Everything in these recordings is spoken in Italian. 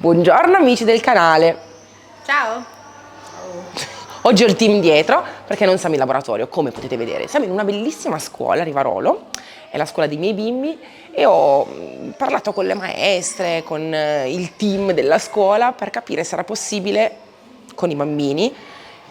Buongiorno amici del canale. Ciao. Oggi ho il team dietro perché non siamo in laboratorio, come potete vedere. Siamo in una bellissima scuola, Rivarolo, è la scuola dei miei bimbi e ho parlato con le maestre, con il team della scuola per capire se era possibile, con i bambini,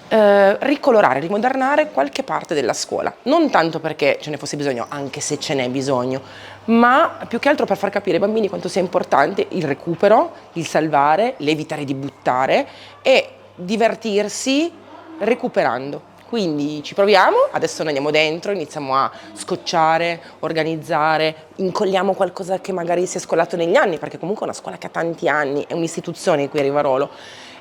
ricolorare, rimodernare qualche parte della scuola. Non tanto perché ce ne fosse bisogno, anche se ce n'è bisogno, ma più che altro per far capire ai bambini quanto sia importante il recupero, il salvare, l'evitare di buttare e divertirsi recuperando. Quindi ci proviamo, adesso noi andiamo dentro, iniziamo a scocciare, organizzare, incolliamo qualcosa che magari si è scollato negli anni, perché comunque è una scuola che ha tanti anni, è un'istituzione qui a Rivarolo.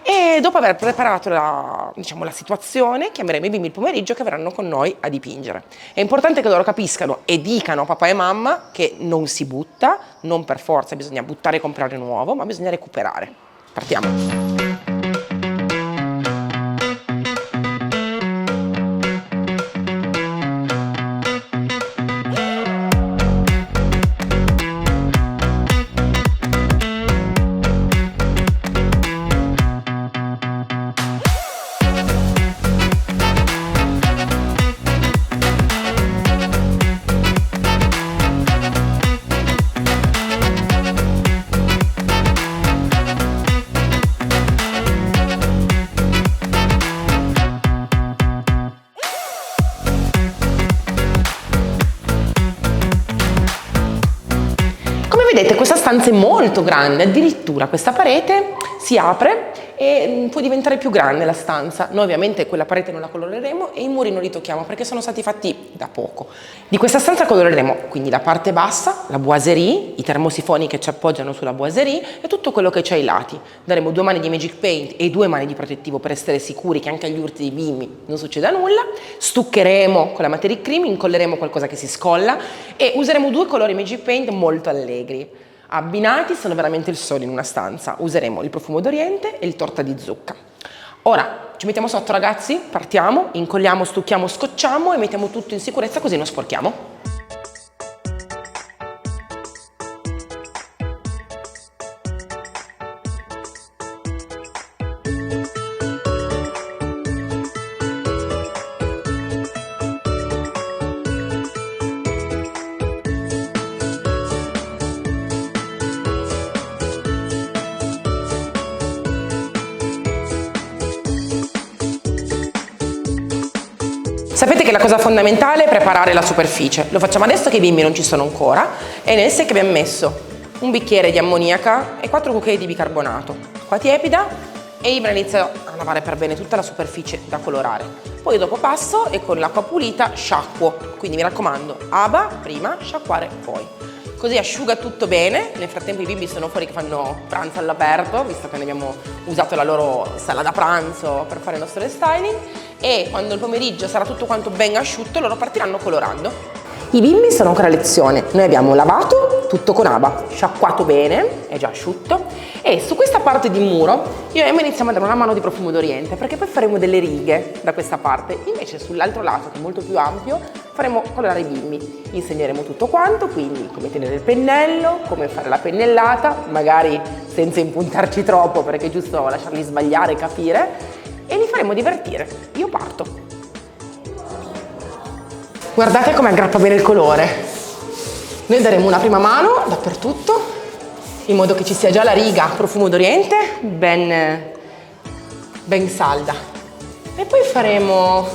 E dopo aver preparato la situazione, chiameremo i bimbi il pomeriggio che verranno con noi a dipingere. È importante che loro capiscano e dicano a papà e mamma che non si butta, non per forza bisogna buttare e comprare nuovo, ma bisogna recuperare. Partiamo. Vedete, questa stanza è molto grande, addirittura questa parete si apre e può diventare più grande la stanza. Noi ovviamente quella parete non la coloreremo e i muri non li tocchiamo perché sono stati fatti da poco. Di questa stanza coloreremo quindi la parte bassa, la boiserie, i termosifoni che ci appoggiano sulla boiserie e tutto quello che c'è ai lati. Daremo 2 mani di Magic Paint e 2 mani di protettivo per essere sicuri che anche agli urti dei bimbi non succeda nulla. Stuccheremo con la Materic Cream, incolleremo qualcosa che si scolla e useremo 2 colori Magic Paint molto allegri. Abbinati sono veramente il sole in una stanza. Useremo il profumo d'Oriente e il torta di zucca. Ora ci mettiamo sotto ragazzi, partiamo, incolliamo, stucchiamo, scocciamo e mettiamo tutto in sicurezza così non sporchiamo. Sapete che la cosa fondamentale è preparare la superficie. Lo facciamo adesso che i bimbi non ci sono ancora e nel sec abbiamo messo un bicchiere di ammoniaca e 4 cucchiai di bicarbonato. Acqua tiepida e Ibra inizia a lavare per bene tutta la superficie da colorare. Poi dopo passo e con l'acqua pulita sciacquo. Quindi mi raccomando, aba prima, sciacquare poi. Così asciuga tutto bene. Nel frattempo i bimbi sono fuori che fanno pranzo all'aperto, visto che ne abbiamo usato la loro sala da pranzo per fare il nostro restyling. E quando il pomeriggio sarà tutto quanto ben asciutto, loro partiranno colorando. I bimbi sono ancora a lezione. Noi abbiamo lavato tutto con aba, sciacquato bene, è già asciutto. E su questa parte di muro io e Emma iniziamo a dare una mano di profumo d'Oriente, perché poi faremo delle righe da questa parte. Invece sull'altro lato, che è molto più ampio, faremo colorare i bimbi. Insegneremo tutto quanto, quindi come tenere il pennello, come fare la pennellata, magari senza impuntarci troppo perché è giusto lasciarli sbagliare e capire, e li faremo divertire. Io parto. Guardate come aggrappa bene il colore. Noi daremo una prima mano dappertutto, in modo che ci sia già la riga profumo d'Oriente ben salda. E poi faremo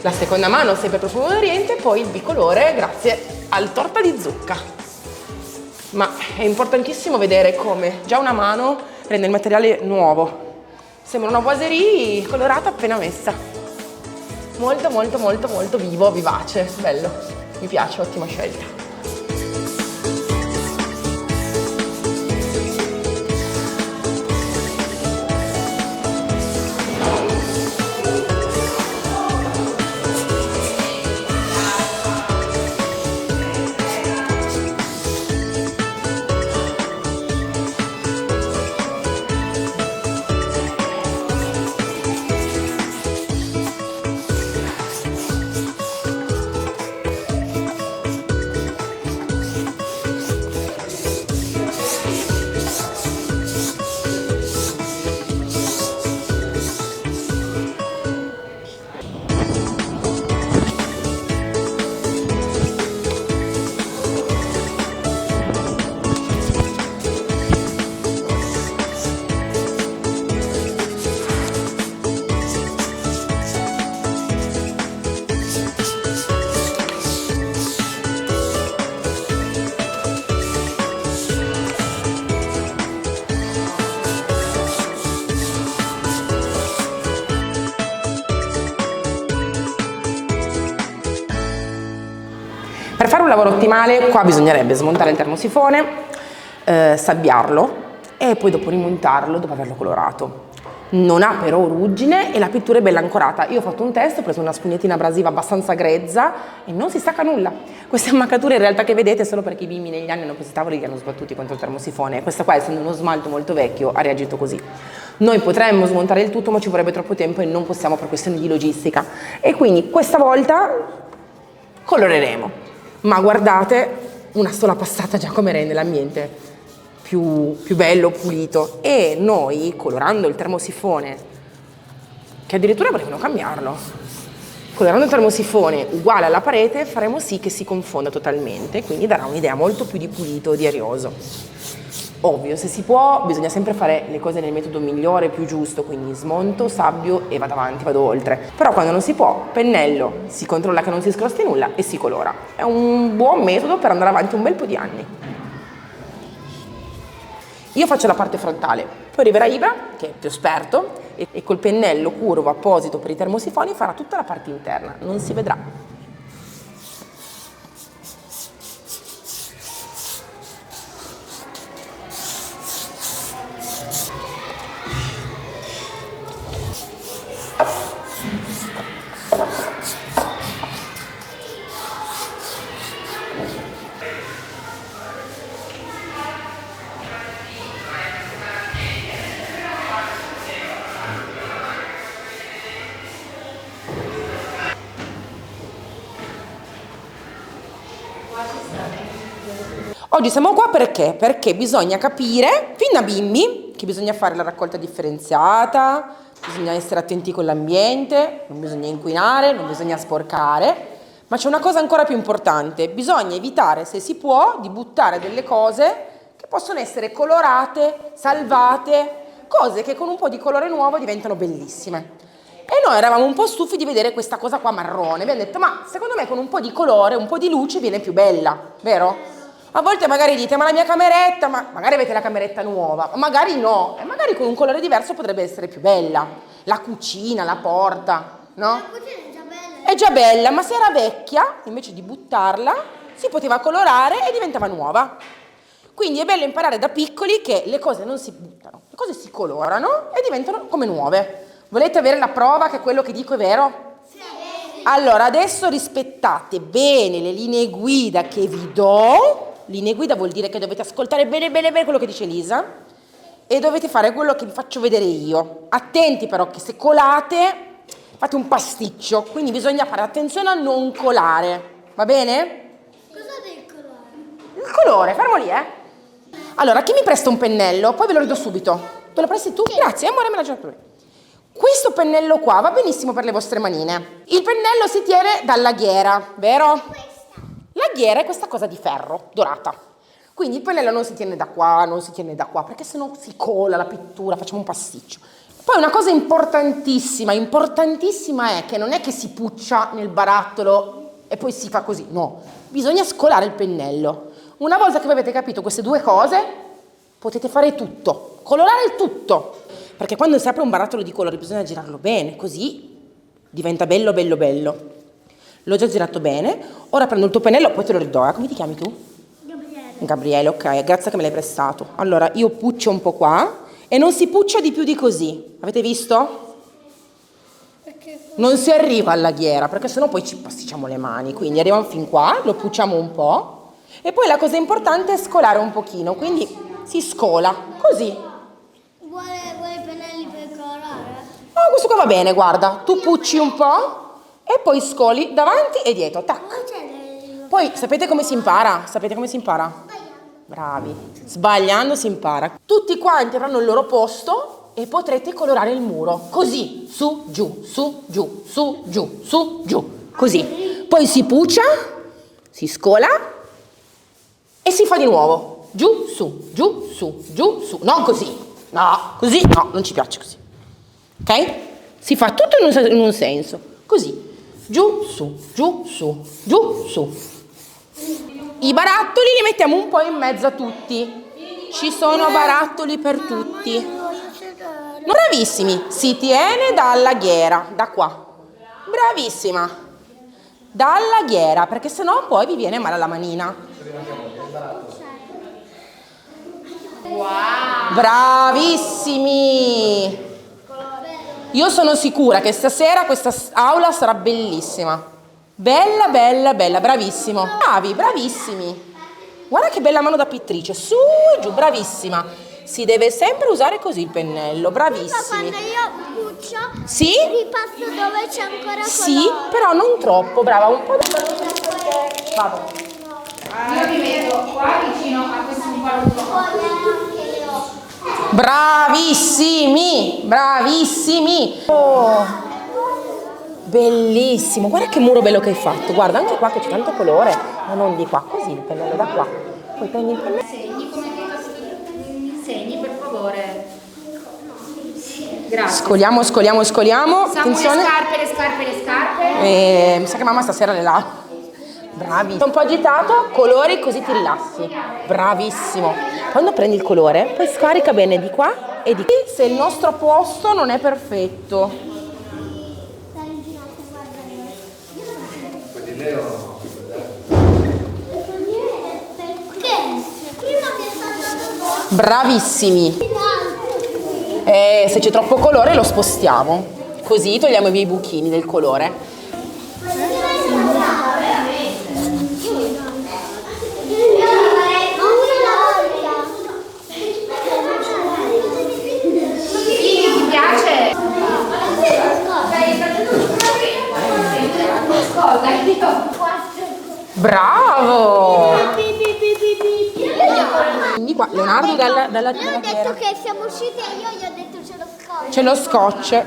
la seconda mano sempre profumo d'Oriente e poi il bicolore grazie al torta di zucca. Ma è importantissimo vedere come già una mano rende il materiale nuovo. Sembra una boiserie colorata appena messa. Molto molto molto molto vivo, vivace, bello. Mi piace, ottima scelta. un lavoro ottimale, qua bisognerebbe smontare il termosifone, sabbiarlo e poi dopo rimontarlo dopo averlo colorato. Non ha però ruggine e la pittura è bella ancorata. Io ho fatto un test, ho preso una spugnettina abrasiva abbastanza grezza e non si stacca nulla. Queste ammaccature in realtà che vedete sono perché i bimbi negli anni hanno preso i tavoli che hanno sbattuti contro il termosifone. Questa qua, essendo uno smalto molto vecchio, ha reagito così. Noi potremmo smontare il tutto, ma ci vorrebbe troppo tempo e non possiamo per questioni di logistica. E quindi questa volta coloreremo. Ma guardate, una sola passata già come rende l'ambiente più bello, pulito. E noi, colorando il termosifone, che addirittura volevano cambiarlo, colorando il termosifone uguale alla parete, faremo sì che si confonda totalmente, quindi darà un'idea molto più di pulito, di arioso. Ovvio, se si può, bisogna sempre fare le cose nel metodo migliore, più giusto, quindi smonto, sabbio e vado avanti, vado oltre. Però quando non si può, pennello, si controlla che non si scrosti nulla e si colora. È un buon metodo per andare avanti un bel po' di anni. Io faccio la parte frontale, poi arriverà Ibra, che è più esperto, e col pennello curvo apposito per i termosifoni farà tutta la parte interna, non si vedrà. Oggi siamo qua perché? Perché bisogna capire, fin da bimbi, che bisogna fare la raccolta differenziata, bisogna essere attenti con l'ambiente, non bisogna inquinare, non bisogna sporcare, ma c'è una cosa ancora più importante, bisogna evitare, se si può, di buttare delle cose che possono essere colorate, salvate, cose che con un po' di colore nuovo diventano bellissime. E noi eravamo un po' stufi di vedere questa cosa qua marrone, abbiamo detto, ma secondo me con un po' di colore, un po' di luce viene più bella, vero? A volte magari dite, ma la mia cameretta, ma magari avete la cameretta nuova, magari no, e magari con un colore diverso potrebbe essere più bella. La cucina, la porta, no? La cucina è già bella. È già bella, ma se era vecchia, invece di buttarla, si poteva colorare e diventava nuova. Quindi è bello imparare da piccoli che le cose non si buttano, le cose si colorano e diventano come nuove. Volete avere la prova che quello che dico è vero? Sì. Allora, adesso rispettate bene le linee guida che vi do. Linee guida vuol dire che dovete ascoltare bene quello che dice Elisa e dovete fare quello che vi faccio vedere io. Attenti però che se colate fate un pasticcio, quindi bisogna fare attenzione a non colare, va bene? Cosa devi colore? Il colore, fermo lì, Allora, chi mi presta un pennello? Poi ve lo rido subito. Te lo presti tu? Grazie, amore, me l'ha già dato lui. Questo pennello qua va benissimo per le vostre manine. Il pennello si tiene dalla ghiera, vero? La ghiera è questa cosa di ferro, dorata. Quindi il pennello non si tiene da qua, non si tiene da qua, perché sennò si cola la pittura, facciamo un pasticcio. Poi una cosa importantissima è che non è che si puccia nel barattolo e poi si fa così, no. Bisogna scolare il pennello. Una volta che voi avete capito queste due cose, potete fare tutto, colorare il tutto. Perché quando si apre un barattolo di colori bisogna girarlo bene, così diventa bello. L'ho già girato bene, ora prendo il tuo pennello, poi te lo ridò. Come ti chiami tu? Gabriele. Gabriele, ok, grazie che me l'hai prestato. Allora, io puccio un po' qua e non si puccia di più di così. Avete visto? Perché? Non si arriva alla ghiera, perché sennò poi ci pasticciamo le mani. Quindi arriviamo fin qua, lo pucciamo un po'. E poi la cosa importante è scolare un pochino, quindi si scola, così. Vuole i pennelli per colorare? Oh, questo qua va bene, guarda. Tu pucci un po' e poi scoli davanti e dietro, tac. Non c'è del... Poi sapete come si impara? Sapete come si impara? Bravi. Sbagliando si impara. Tutti quanti avranno il loro posto e potrete colorare il muro. Così, su, giù, su, giù, su, giù, su, giù. Così. Poi si puccia, si scola e si fa di nuovo. Giù, su, giù, su, giù, su. Non così. No, così no, non ci piace così. Ok? Si fa tutto in un senso. Così. Giù, su, giù, su, giù, su. I barattoli li mettiamo un po' in mezzo a tutti. Ci sono barattoli per tutti. Bravissimi. Si tiene dalla ghiera, da qua. Bravissima. dalla ghiera, perché sennò poi vi viene male alla manina. Wow! Bravissimi! Io sono sicura che stasera questa aula sarà bellissima. Bella, bella, bella, bravissimo. Bravi, bravissimi. Guarda che bella mano da pittrice, su e giù, bravissima. Si deve sempre usare così il pennello, bravissimi. Quando io cuccio, Sì? ripasso dove c'è ancora colore. Sì, però non troppo, brava, un po' di... Vado. Io mi metto qua vicino a questo impallo. Bravissimi, bravissimi. Oh, bellissimo, guarda che muro bello che hai fatto. Guarda anche qua che c'è tanto colore, ma non di qua, così il pennello da qua. Poi prendi il pennello. Segni come mi segni per favore. Grazie. Scoliamo, scoliamo, scoliamo. Siamo Attenzione. le scarpe. Mi sa che mamma stasera le lava. Bravi. Un po' agitato, colori così ti rilassi. Bravissimo. Quando prendi il colore, poi scarica bene di qua e di qui. Se il nostro posto non è perfetto. Perché? Prima mi è stato Bravissimi. Se c'è troppo colore lo spostiamo. Così togliamo via i buchini del colore. Mi piace. Bravo! Quindi qua Leonardo dalla Lui ha tela detto che siamo usciti e io gli ho detto c'è lo scotch. c'è lo scotch.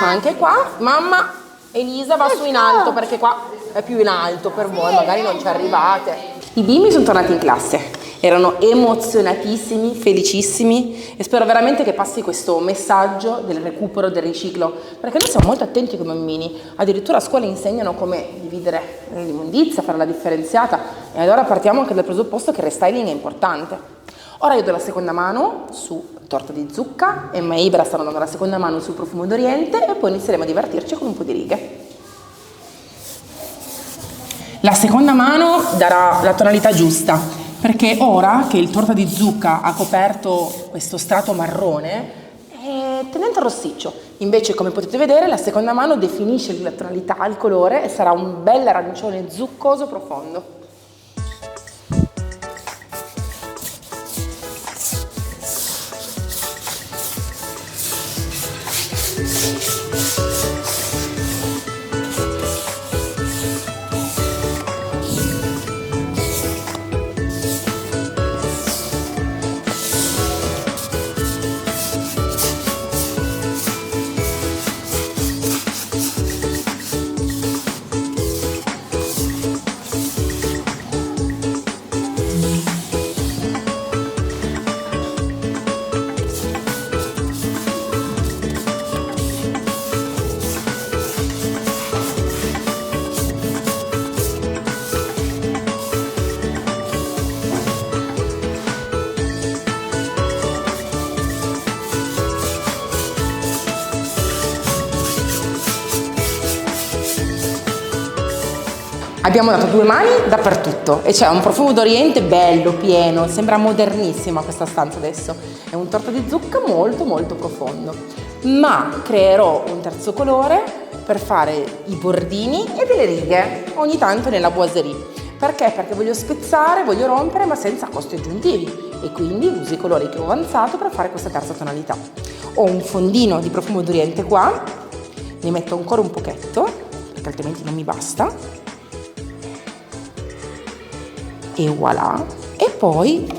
Anche qua mamma Elisa va su in alto perché qua è più in alto per voi, magari non ci arrivate. I bimbi sono tornati in classe, erano emozionatissimi, felicissimi e spero veramente che passi questo messaggio del recupero, del riciclo, perché noi siamo molto attenti con i bambini, addirittura a scuola insegnano come dividere l'immondizia, fare la differenziata e allora partiamo anche dal presupposto che il restyling è importante. Ora io do la seconda mano su torta di zucca e Maibra stanno dando la seconda mano sul profumo d'Oriente e poi inizieremo a divertirci con un po' di righe. La seconda mano darà la tonalità giusta, perché ora che il torta di zucca ha coperto questo strato marrone, è tenente rossiccio. Invece, come potete vedere, la seconda mano definisce la tonalità, il colore e sarà un bel arancione zuccoso profondo. Abbiamo dato due mani dappertutto e c'è un profumo d'Oriente bello, pieno, sembra modernissima questa stanza adesso. È un torta di zucca molto molto profondo. Ma creerò un terzo colore per fare i bordini e delle righe, ogni tanto nella boiserie. Perché? Perché voglio spezzare, voglio rompere, ma senza costi aggiuntivi. E quindi uso i colori che ho avanzato per fare questa terza tonalità. Ho un fondino di profumo d'Oriente qua, ne metto ancora un pochetto, perché altrimenti non mi basta. E voilà, e poi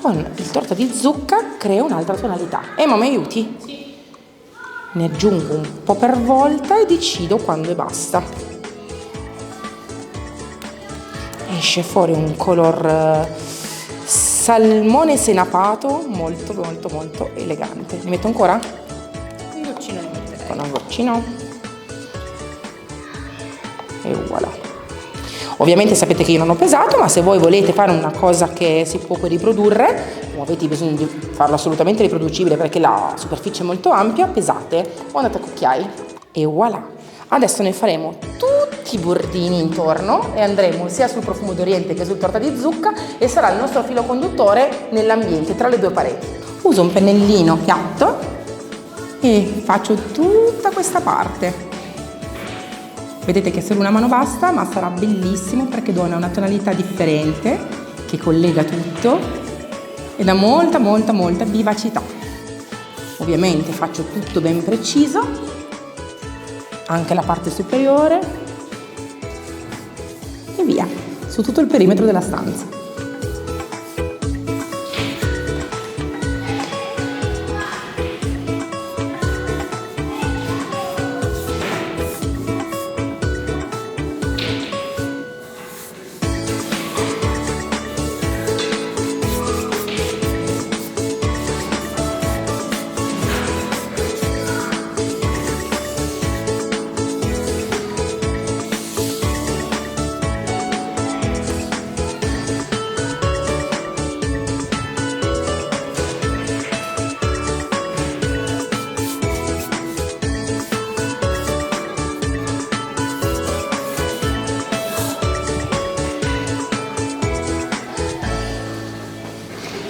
con il torta di zucca creo un'altra tonalità. Mamma, mi aiuti? Sì. Ne aggiungo un po' per volta e decido quando e basta. Esce fuori un color salmone senapato molto molto molto elegante. Ne metto ancora? Un goccino ne metterei. Con un goccino e voilà. Ovviamente sapete che io non ho pesato, ma se voi volete fare una cosa che si può poi riprodurre, non avete bisogno di farlo assolutamente riproducibile perché la superficie è molto ampia, pesate o andate a cucchiai e voilà. Adesso ne faremo tutti i bordini intorno e andremo sia sul profumo d'Oriente che sul torta di zucca e sarà il nostro filo conduttore nell'ambiente, tra le due pareti. Uso un pennellino piatto e faccio tutta questa parte. Vedete che solo una mano basta, ma sarà bellissimo perché dona una tonalità differente che collega tutto e dà molta vivacità. Ovviamente faccio tutto ben preciso, anche la parte superiore e via, su tutto il perimetro della stanza.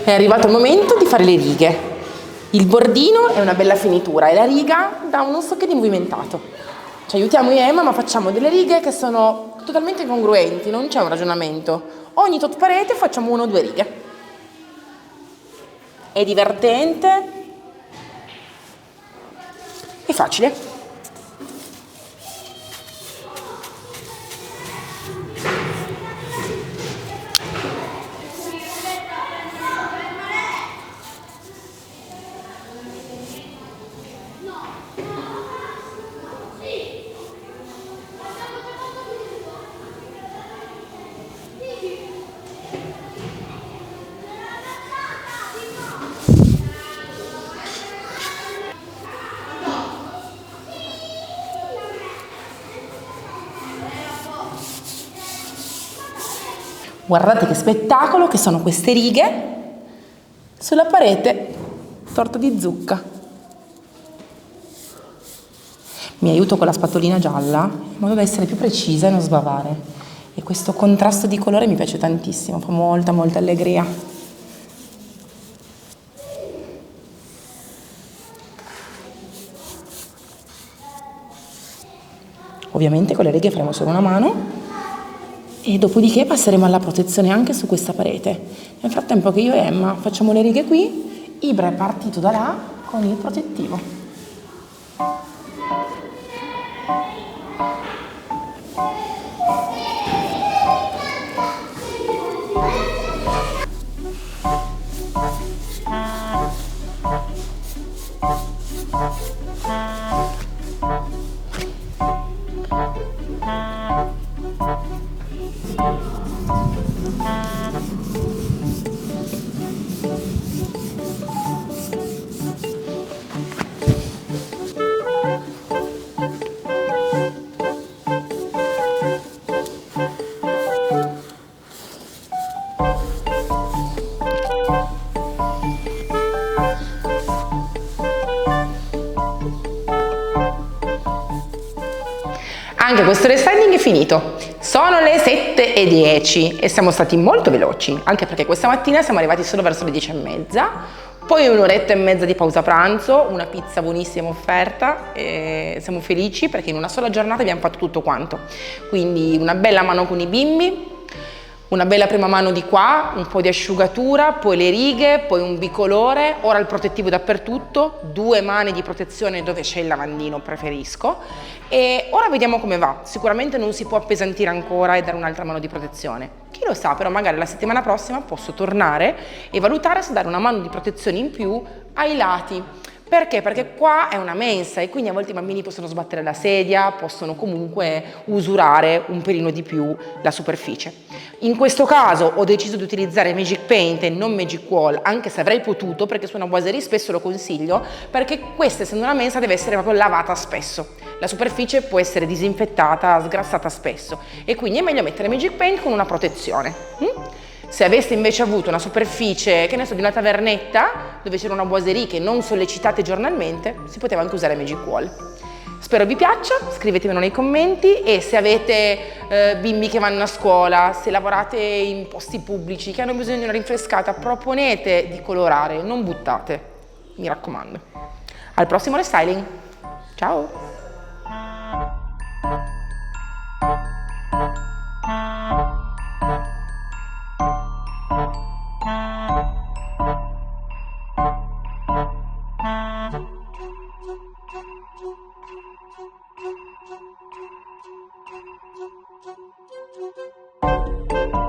È arrivato il momento di fare le righe. Il bordino è una bella finitura e la riga dà uno so che di movimentato. Ci aiutiamo io e Emma, ma facciamo delle righe che sono totalmente congruenti, non c'è un ragionamento. Ogni tot parete facciamo 1 o 2 righe. È divertente e facile. Guardate che spettacolo che sono queste righe sulla parete torta di zucca. Mi aiuto con la spatolina gialla in modo da essere più precisa e non sbavare. E questo contrasto di colore mi piace tantissimo, fa molta allegria. Ovviamente con le righe faremo solo una mano. E dopodiché passeremo alla protezione anche su questa parete. Nel frattempo che io e Emma facciamo le righe qui, Ibra è partito da là con il protettivo. Anche questo restyling è finito. Sono le 7:10 e siamo stati molto veloci, anche perché questa mattina siamo arrivati solo verso le 10:30, poi 1 oretta e mezza di pausa pranzo, una pizza buonissima offerta e siamo felici perché in una sola giornata abbiamo fatto tutto quanto. Quindi una bella mano con i bimbi, una bella prima mano di qua, un po' di asciugatura, poi le righe, poi un bicolore, ora il protettivo dappertutto, 2 mani di protezione dove c'è il lavandino preferisco e ora vediamo come va. Sicuramente non si può appesantire ancora e dare un'altra mano di protezione. Chi lo sa, però magari la settimana prossima posso tornare e valutare se dare una mano di protezione in più ai lati. Perché? Perché qua è una mensa e quindi a volte i bambini possono sbattere la sedia, possono comunque usurare un pelino di più la superficie. In questo caso ho deciso di utilizzare Magic Paint e non Magic Wall, anche se avrei potuto, perché su una boiserie spesso lo consiglio, perché questa, essendo una mensa, deve essere proprio lavata spesso. La superficie può essere disinfettata, sgrassata spesso e quindi è meglio mettere Magic Paint con una protezione. Se aveste invece avuto una superficie, che ne so, di una tavernetta, dove c'era una boiserie che non sollecitate giornalmente, si poteva anche usare Magic Wall. Spero vi piaccia, scrivetemelo nei commenti e se avete bimbi che vanno a scuola, se lavorate in posti pubblici che hanno bisogno di una rinfrescata, proponete di colorare, non buttate, mi raccomando. Al prossimo restyling, ciao! Thank you.